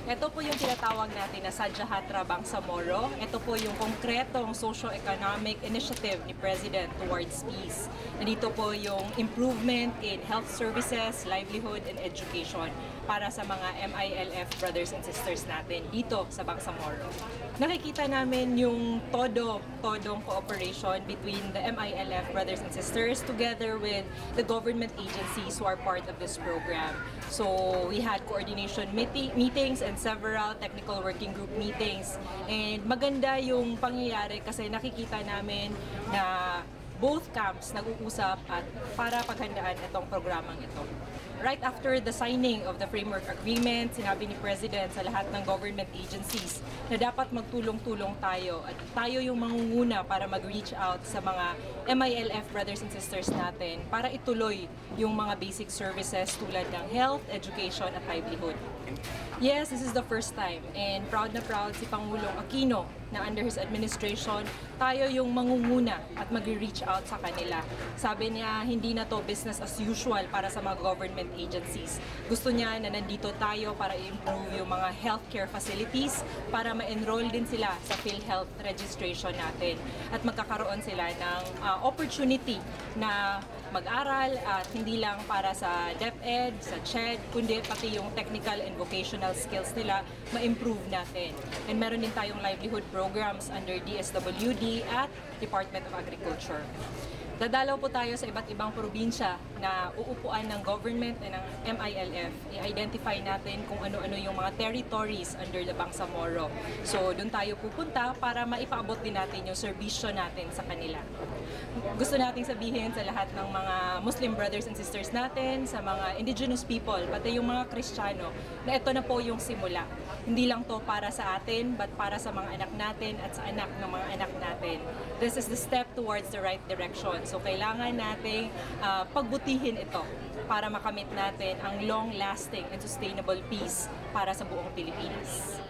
Ito po yung tinatawag natin na Sadyahatra Bangsamoro. Ito po yung konkretong socio-economic initiative ni President towards peace. Nandito po yung improvement in health services, livelihood, and education para sa mga MILF brothers and sisters natin dito sa Bangsamoro. Nakikita namin yung todong cooperation between the MILF brothers and sisters together with the government agencies who are part of this program. So we had coordination meetings and several technical working group meetings. And maganda yung pangyayari kasi nakikita namin na both camps nag-uusap at para paghandaan itong programang ito. Right after the signing of the framework agreement, sinabi ni President sa lahat ng government agencies na dapat magtulong-tulong tayo at tayo yung mangunguna para mag-reach out sa mga MILF brothers and sisters natin para ituloy yung mga basic services tulad ng health, education at livelihood. Yes, this is the first time and proud na proud si Pangulong Aquino na under his administration, tayo yung mangunguna at mag-reach out sa kanila. Sabi niya, hindi na to business as usual para sa mga government agencies. Gusto niya na nandito tayo para i-improve yung mga healthcare facilities para ma-enroll din sila sa PhilHealth registration natin at magkakaroon sila ng opportunity na mag-aral at hindi lang para sa DepEd, sa CHED, kundi pati yung technical and vocational skills nila ma-improve natin. And meron din tayong livelihood programs under DSWD at Department of Agriculture. Dadalaw po tayo sa iba't ibang probinsya na uupuan ng government and ng MILF. I-identify natin kung ano-ano yung mga territories under the Bangsamoro. So, doon tayo pupunta para maipaabot din natin yung serbisyo natin sa kanila. Gusto nating sabihin sa lahat ng mga Muslim brothers and sisters natin, sa mga indigenous people, pati yung mga Kristiyano, na ito na po yung simula. Hindi lang to para sa atin, but para sa mga anak natin at sa anak ng mga anak natin. This is the step towards the right direction. So, kailangan nating pagbutihin ito para makamit natin ang long-lasting and sustainable peace para sa buong Pilipinas.